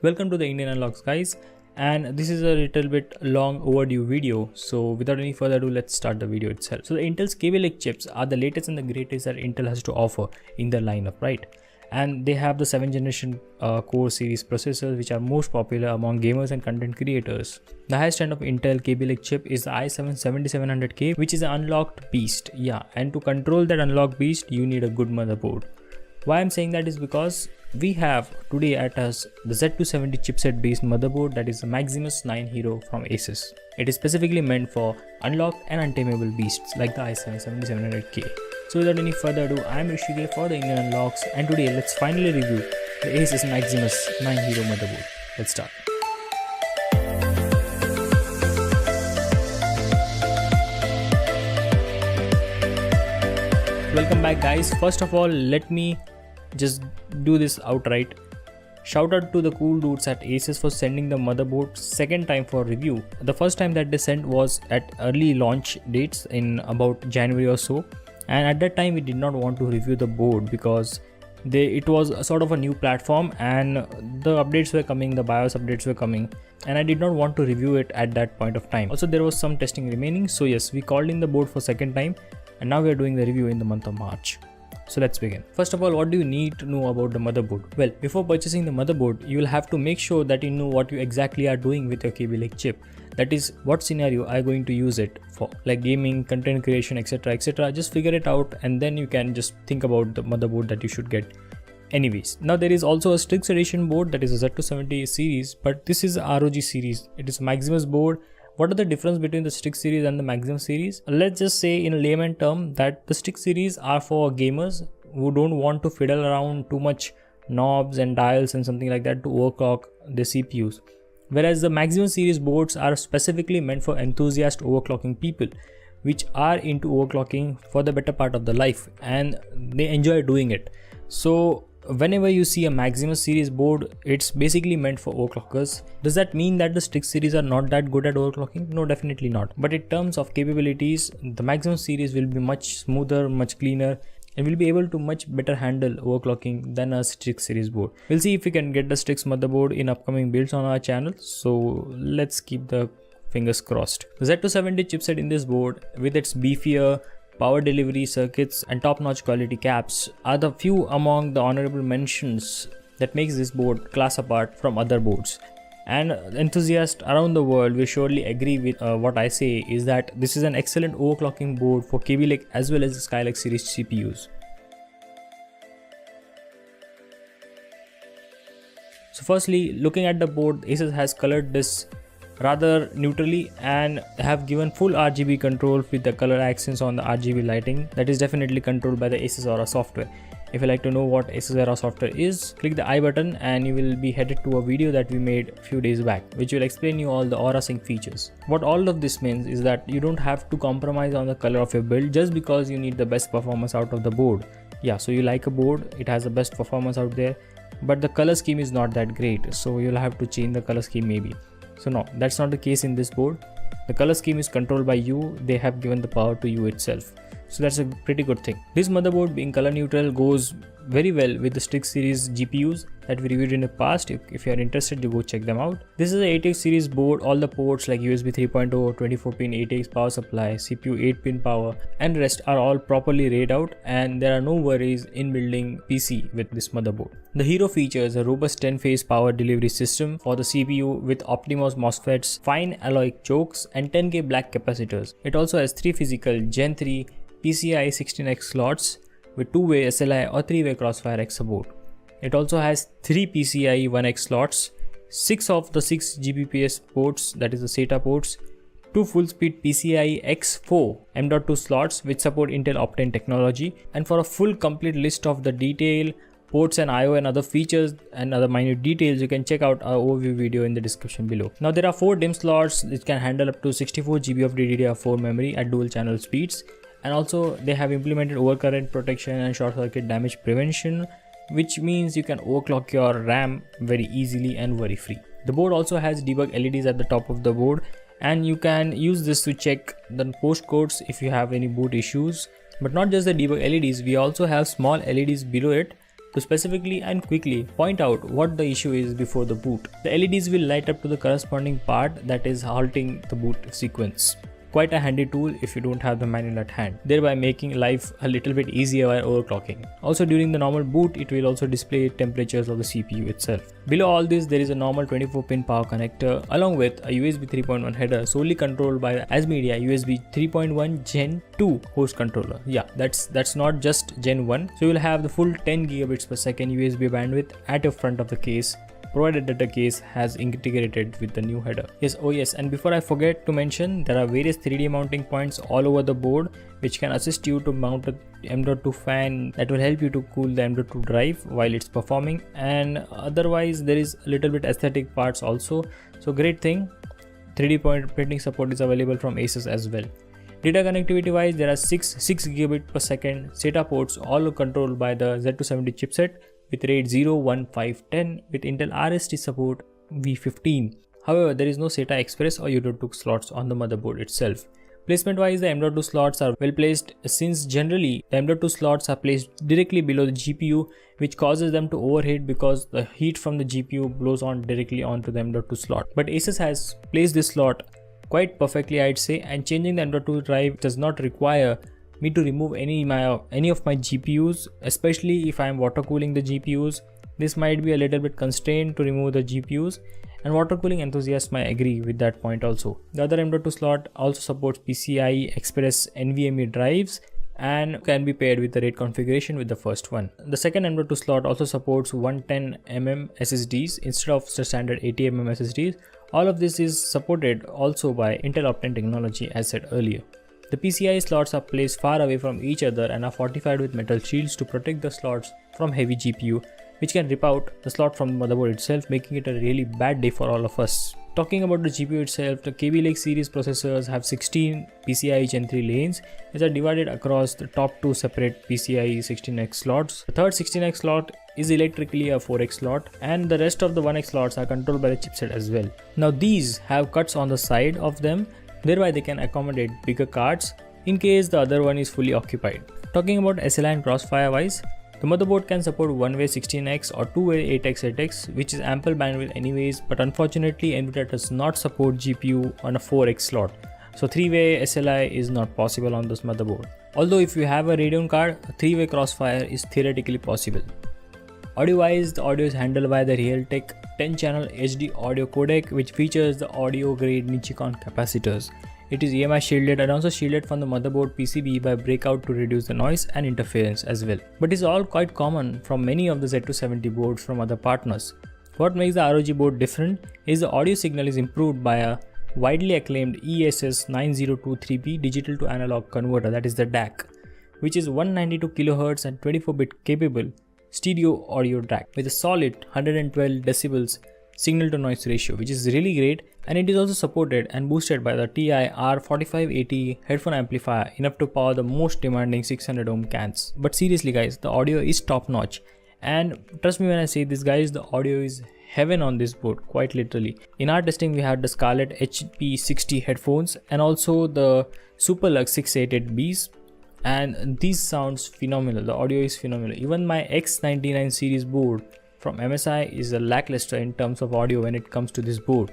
Welcome to the Indian Unlocks, guys, and this is a little bit long overdue video, so without any further ado, let's start the video itself. So the Intel's KABY-LAKE chips are the latest and the greatest that Intel has to offer in their lineup, right? And they have the 7th generation core series processors, which are most popular among gamers and content creators. The highest end of Intel KABY-LAKE chip is the i7-7700K, which is an unlocked beast. Yeah, and to control that unlocked beast, you need a good motherboard. Why I'm saying that is because we have today at us the Z270 chipset based motherboard, that is the Maximus 9 Hero from Asus. It is specifically meant for unlocked and untamable beasts like the i7-7700K. So without any further ado, I am Rishikesh for the Indian Unlocks, and today let's finally review the Asus Maximus 9 Hero motherboard. Let's start. Welcome back, guys. First of all, let me just do this outright. Shout out to the cool dudes at Asus for sending the motherboard second time for review. The first time that they sent was at early launch dates in about January or so, and at that time we did not want to review the board because it was a sort of a new platform and the updates were coming, the BIOS updates were coming, and I did not want to review it at that point of time. Also, there was some testing remaining, so yes, we called in the board for second time, and now we are doing the review in the month of March. So let's begin. First of all, what do you need to know about the motherboard? Well, before purchasing the motherboard, you will have to make sure that you know what you exactly are doing with your KABY-LAKE chip. That is, what scenario are you going to use it for, like gaming, content creation, etc, etc. Just figure it out and then you can just think about the motherboard that you should get. Anyways, now there is also a Strix edition board, that is a Z270 series, but this is a ROG series. It is a Maximus board. What are the difference between the Strix series and the Maximus series? Let's just say in a layman term that the Strix series are for gamers who don't want to fiddle around too much knobs and dials and something like that to overclock their CPUs. Whereas the Maximus series boards are specifically meant for enthusiast overclocking people, which are into overclocking for the better part of their life and they enjoy doing it. So whenever you see a Maximus series board, it's basically meant for overclockers. Does that mean that the Strix series are not that good at overclocking? No, definitely not. But in terms of capabilities, the Maximus series will be much smoother, much cleaner, and will be able to much better handle overclocking than a Strix series board. We'll see if we can get the Strix motherboard in upcoming builds on our channel, so let's keep the fingers crossed. The Z270 chipset in this board, with its beefier power delivery circuits and top-notch quality caps, are the few among the honorable mentions that makes this board class apart from other boards. And enthusiasts around the world will surely agree with what I say is that this is an excellent overclocking board for KABY-LAKE as well as the Skylake series CPUs. So firstly, looking at the board, Asus has colored this rather neutrally and have given full RGB control with the color accents on the RGB lighting. That is definitely controlled by the Asus Aura software. If you like to know what Asus Aura software is, click the I button and you will be headed to a video that we made a few days back, which will explain you all the Aura Sync features. What all of this means is that you don't have to compromise on the color of your build just because you need the best performance out of the board. Yeah, so you like a board, it has the best performance out there, but the color scheme is not that great, so you'll have to change the color scheme maybe. So no, that's not the case in this board. The color scheme is controlled by you, they have given the power to you itself. So that's a pretty good thing. This motherboard being color neutral goes very well with the Strix series GPUs that we reviewed in the past. If you are interested, you go check them out. This is an 8x series board. All the ports like USB 3.0, 24-pin 8x power supply, CPU 8-pin power and rest are all properly laid out, and there are no worries in building PC with this motherboard. The Hero features a robust 10-phase power delivery system for the CPU with Optimos MOSFETs, fine alloy chokes and 10K black capacitors. It also has 3 physical Gen 3 PCI 16X slots with 2-way SLI or 3-way Crossfire X support. It also has 3 PCI 1X slots, 6 of the 6 Gbps ports, that is the SATA ports, 2 full-speed PCI X4 M.2 slots which support Intel Optane technology. And for a full complete list of the detail, ports and I/O and other features and other minute details, you can check out our overview video in the description below. Now there are 4 DIMM slots which can handle up to 64 GB of DDR4 memory at dual channel speeds. And also they have implemented overcurrent protection and short circuit damage prevention, which means you can overclock your RAM very easily and worry free. The board also has debug LEDs at the top of the board, and you can use this to check the post codes if you have any boot issues. But not just the debug LEDs, we also have small LEDs below it to specifically and quickly point out what the issue is before the boot. The LEDs will light up to the corresponding part that is halting the boot sequence. Quite a handy tool if you don't have the manual at hand, thereby making life a little bit easier while overclocking. Also during the normal boot, it will also display temperatures of the CPU itself. Below all this, there is a normal 24-pin power connector along with a USB 3.1 header solely controlled by the ASMedia USB 3.1 Gen 2 host controller. Yeah, that's not just Gen 1. So you will have the full 10 gigabits per second USB bandwidth at your front of the case, provided that the case has integrated with the new header. Yes, and before I forget to mention, there are various 3D mounting points all over the board which can assist you to mount a M.2 fan that will help you to cool the M.2 drive while it's performing, and otherwise there is a little bit aesthetic parts also. So great thing, 3D printing support is available from Asus as well. Data connectivity wise, there are 6 gigabit per second SATA ports, all controlled by the Z270 chipset with RAID 0, 1, 5, 10 with Intel RST support V15. However, there is no SATA Express or U.2 slots on the motherboard itself. Placement wise, the M.2 slots are well placed, since generally the M.2 slots are placed directly below the GPU, which causes them to overheat because the heat from the GPU blows on directly onto the M.2 slot. But Asus has placed this slot quite perfectly, I'd say, and changing the M.2 drive does not require me to remove any of my GPUs, especially if I am water cooling the GPUs. This might be a little bit constrained to remove the GPUs, and water cooling enthusiasts might agree with that point also. The other M.2 slot also supports PCI Express NVMe drives and can be paired with the RAID configuration with the first one. The second M.2 slot also supports 110mm SSDs instead of the standard 80mm SSDs. All of this is supported also by Intel Optane technology as said earlier. The PCI slots are placed far away from each other and are fortified with metal shields to protect the slots from heavy GPU, which can rip out the slot from the motherboard itself, making it a really bad day for all of us. Talking about the GPU itself, the KABY-LAKE series processors have 16 PCIe Gen 3 lanes, which are divided across the top 2 separate PCIe 16x slots. The third 16x slot is electrically a 4x slot, and the rest of the 1x slots are controlled by the chipset as well. Now these have cuts on the side of them, thereby they can accommodate bigger cards in case the other one is fully occupied. Talking about SLI and crossfire wise, the motherboard can support one-way 16x or two-way 8x 8x, which is ample bandwidth anyways, but unfortunately NVIDIA does not support GPU on a 4x slot, so 3-way SLI is not possible on this motherboard. Although if you have a Radeon card, a 3-way crossfire is theoretically possible. Audio wise, the audio is handled by the Realtek 10-channel HD audio codec, which features the audio grade Nichicon capacitors. It is EMI shielded and also shielded from the motherboard PCB by breakout to reduce the noise and interference as well. But it's all quite common from many of the Z270 boards from other partners. What makes the ROG board different is the audio signal is improved by a widely acclaimed ESS 9023B digital to analog converter, that is the DAC, which is 192 kHz and 24-bit capable stereo audio DAC with a solid 112 decibels signal to noise ratio, which is really great, and it is also supported and boosted by the TI R4580 headphone amplifier, enough to power the most demanding 600 ohm cans. But seriously guys, the audio is top notch, and trust me when I say this guys, the audio is heaven on this board, quite literally. In our testing we had the Scarlett HP60 headphones and also the Superlux 688Bs, and these sounds phenomenal. The audio is phenomenal. Even my X99 series board from MSI is a lackluster in terms of audio when it comes to this board.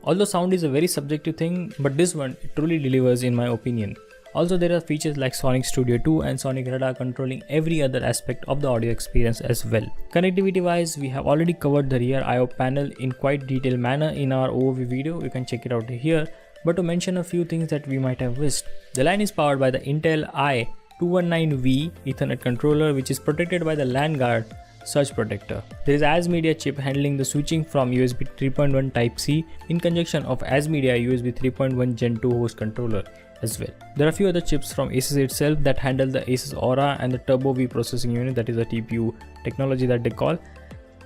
Although sound is a very subjective thing, but this one truly delivers in my opinion. Also there are features like Sonic Studio 2 and Sonic Radar controlling every other aspect of the audio experience as well. Connectivity wise, we have already covered the rear I/O panel in quite detailed manner in our overview video, you can check it out here. But to mention a few things that we might have missed, the line is powered by the Intel i219V Ethernet controller, which is protected by the LAN guard surge protector. There is ASMedia chip handling the switching from USB 3.1 Type-C in conjunction of ASMedia USB 3.1 Gen 2 host controller as well. There are a few other chips from Asus itself that handle the Asus Aura and the Turbo V processing unit, that is the TPU technology that they call.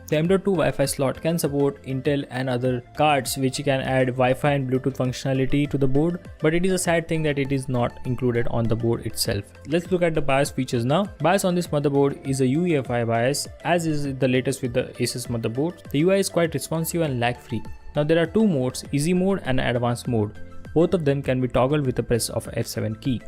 The M.2 Wi-Fi slot can support Intel and other cards which can add Wi-Fi and Bluetooth functionality to the board, but it is a sad thing that it is not included on the board itself. Let's look at the BIOS features now. BIOS on this motherboard is a UEFI BIOS, as is the latest with the Asus motherboard. The UI is quite responsive and lag-free. Now there are two modes, easy mode and advanced mode. Both of them can be toggled with the press of F7 key.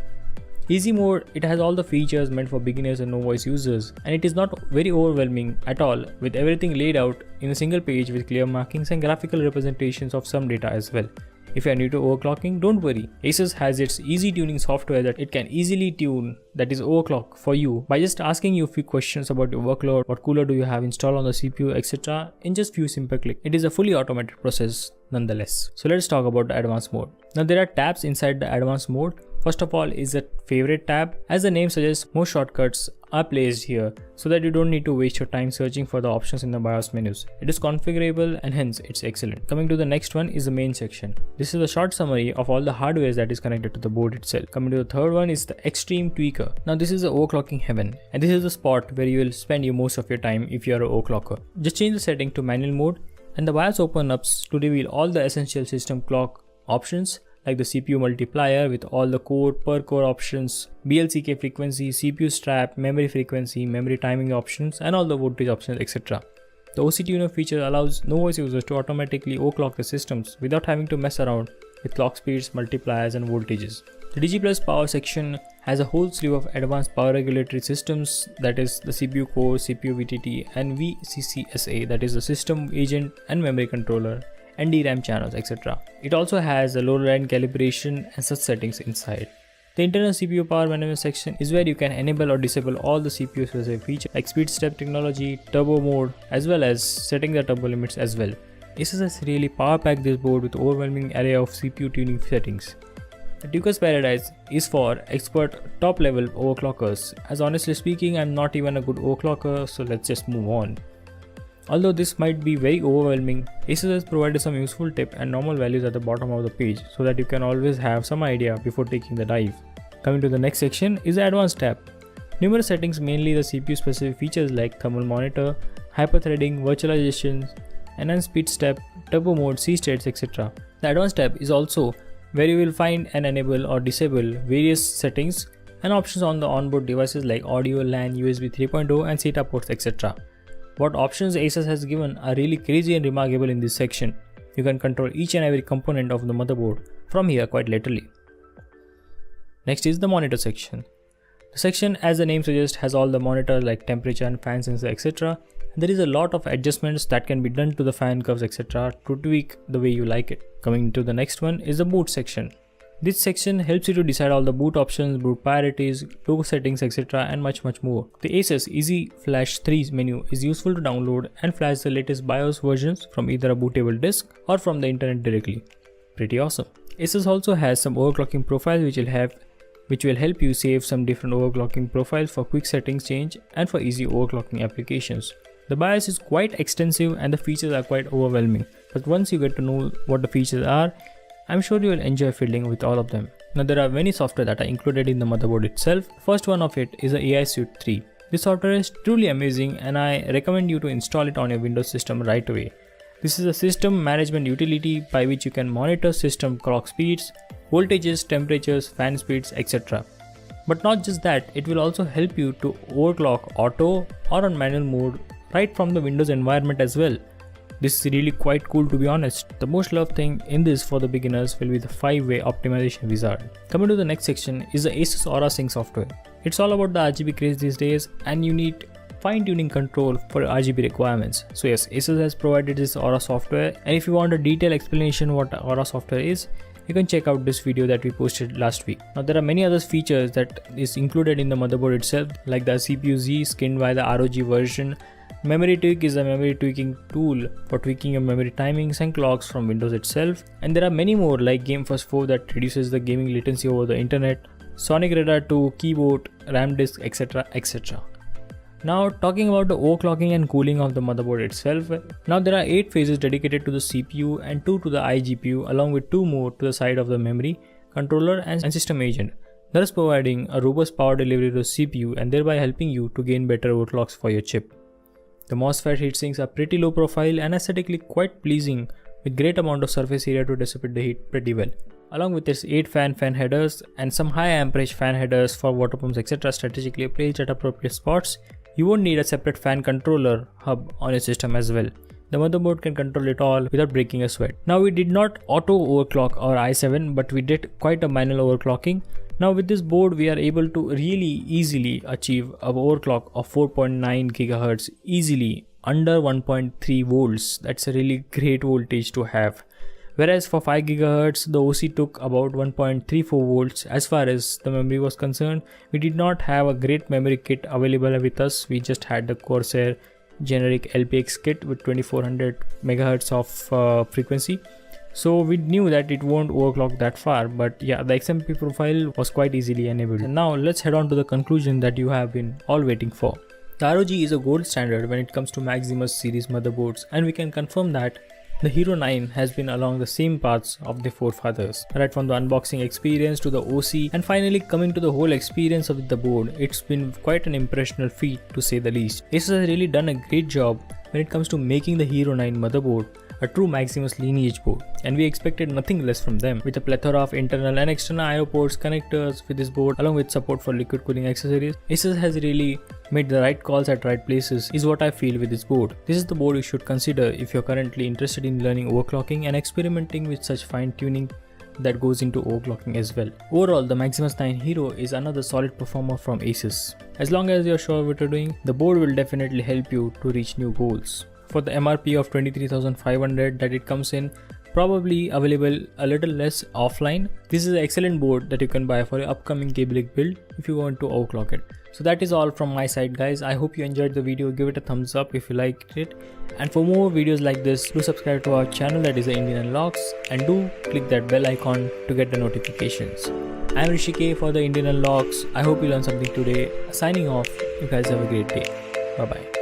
Easy mode, it has all the features meant for beginners and no voice users, and it is not very overwhelming at all, with everything laid out in a single page with clear markings and graphical representations of some data as well. If you are new to overclocking, don't worry. Asus has its easy tuning software that it can easily tune, that is overclock, for you by just asking you a few questions about your workload, what cooler do you have installed on the CPU, etc. in just few simple clicks. It is a fully automated process nonetheless. So let's talk about the advanced mode. Now there are tabs inside the advanced mode. First of all is the favorite tab. As the name suggests, most shortcuts are placed here so that you don't need to waste your time searching for the options in the BIOS menus. It is configurable and hence it's excellent. Coming to the next one is the main section. This is a short summary of all the hardware that is connected to the board itself. Coming to the third one is the extreme tweaker. Now this is the overclocking heaven, and this is the spot where you will spend most of your time if you are an overclocker. Just change the setting to manual mode and the BIOS opens up to reveal all the essential system clock options, like the CPU multiplier with all the core per core options, BLCK frequency, CPU strap, memory frequency, memory timing options, and all the voltage options, etc. The OC tuner feature allows no voice users to automatically overclock the systems without having to mess around with clock speeds, multipliers, and voltages. The DG+ power section has a whole slew of advanced power regulatory systems, that is the CPU core, CPU VTT, and VCCSA, that is the system agent and memory controller, and DRAM channels, etc. It also has a load line calibration and such settings inside. The internal CPU power management section is where you can enable or disable all the CPU specific features like speed step technology, turbo mode, as well as setting the turbo limits as well. Asus has really power packed this board with overwhelming array of CPU tuning settings. The Tuker's Paradise is for expert top level overclockers, as honestly speaking I'm not even a good overclocker, so let's just move on. Although this might be very overwhelming, Asus has provided some useful tips and normal values at the bottom of the page so that you can always have some idea before taking the dive. Coming to the next section is the Advanced tab. Numerous settings, mainly the CPU specific features like thermal monitor, hyperthreading, virtualization, enhanced speed step, turbo mode, C states, etc. The Advanced tab is also where you will find and enable or disable various settings and options on the onboard devices like audio, LAN, USB 3.0 and SATA ports, etc. What options Asus has given are really crazy and remarkable in this section. You can control each and every component of the motherboard from here quite literally. Next is the monitor section. The section, as the name suggests, has all the monitors like temperature and fan sensor, etc. And there is a lot of adjustments that can be done to the fan curves, etc. to tweak the way you like it. Coming to the next one is the boot section. This section helps you to decide all the boot options, boot priorities, logo settings, etc. and much more. The Asus Easy Flash 3 menu is useful to download and flash the latest BIOS versions from either a bootable disk or from the internet directly. Pretty awesome. Asus also has some overclocking profiles which will help you save some different overclocking profiles for quick settings change and for easy overclocking applications. The BIOS is quite extensive and the features are quite overwhelming, but once you get to know what the features are, I'm sure you will enjoy fiddling with all of them. Now there are many software that are included in the motherboard itself. First one of it is the AI Suite 3. This software is truly amazing and I recommend you to install it on your Windows system right away. This is a system management utility by which you can monitor system clock speeds, voltages, temperatures, fan speeds, etc. But not just that, it will also help you to overclock auto or on manual mode right from the Windows environment as well. This is really quite cool, to be honest. The most loved thing in this for the beginners will be the 5-way optimization wizard. Coming to the next section is the Asus Aura Sync software. It's all about the RGB craze these days and you need fine-tuning control for RGB requirements. So yes, Asus has provided this Aura software, and if you want a detailed explanation what Aura software is, you can check out this video that we posted last week. Now there are many other features that is included in the motherboard itself, like the CPU Z skinned by the ROG version. Memory Tweak is a memory tweaking tool for tweaking your memory timings and clocks from Windows itself, and there are many more like GameFast 4 that reduces the gaming latency over the internet, Sonic Radar 2, keyboard, RAM disk, etc. etc. Now talking about the overclocking and cooling of the motherboard itself, now there are 8 phases dedicated to the CPU and 2 to the iGPU, along with 2 more to the side of the memory, controller and system agent, thus providing a robust power delivery to the CPU and thereby helping you to gain better overclocks for your chip. The MOSFET heatsinks are pretty low profile and aesthetically quite pleasing with great amount of surface area to dissipate the heat pretty well. Along with its 8 fan headers and some high amperage fan headers for water pumps, etc. strategically placed at appropriate spots, you won't need a separate fan controller hub on your system as well. The motherboard can control it all without breaking a sweat. Now we did not auto overclock our i7, but we did quite a manual overclocking. Now with this board we are able to really easily achieve an overclock of 4.9 GHz easily under 1.3 volts. That's a really great voltage to have. Whereas for 5 GHz the OC took about 1.34 volts. As far as the memory was concerned, we did not have a great memory kit available with us. We just had the Corsair generic LPX kit with 2400 MHz of frequency. So we knew that it won't overclock that far, but yeah, the XMP profile was quite easily enabled. And now let's head on to the conclusion that you have been all waiting for. The ROG is a gold standard when it comes to Maximus series motherboards, and we can confirm that the Hero 9 has been along the same paths of the forefathers. Right from the unboxing experience to the OC and finally coming to the whole experience of the board, it's been quite an impressional feat to say the least. Asus has really done a great job when it comes to making the Hero 9 motherboard a true Maximus lineage board, and we expected nothing less from them. With a plethora of internal and external I/O ports, connectors with this board, along with support for liquid cooling accessories, Asus has really made the right calls at right places, is what I feel with this board. This is the board you should consider if you're currently interested in learning overclocking and experimenting with such fine tuning that goes into overclocking as well. Overall, the Maximus 9 Hero is another solid performer from Asus. As long as you're sure what you're doing, the board will definitely help you to reach new goals. For the MRP of 23,500 that it comes in, probably available a little less offline. This is an excellent board that you can buy for your upcoming KABY-LAKE build if you want to overclock it. So that is all from my side, guys. I hope you enjoyed the video. Give it a thumbs up if you liked it, and for more videos like this, do subscribe to our channel, that is the Indian Unlocks, and do click that bell icon to get the notifications. I am Rishi K for the Indian Unlocks. I hope you learned something today. Signing off. You guys have a great day. Bye bye.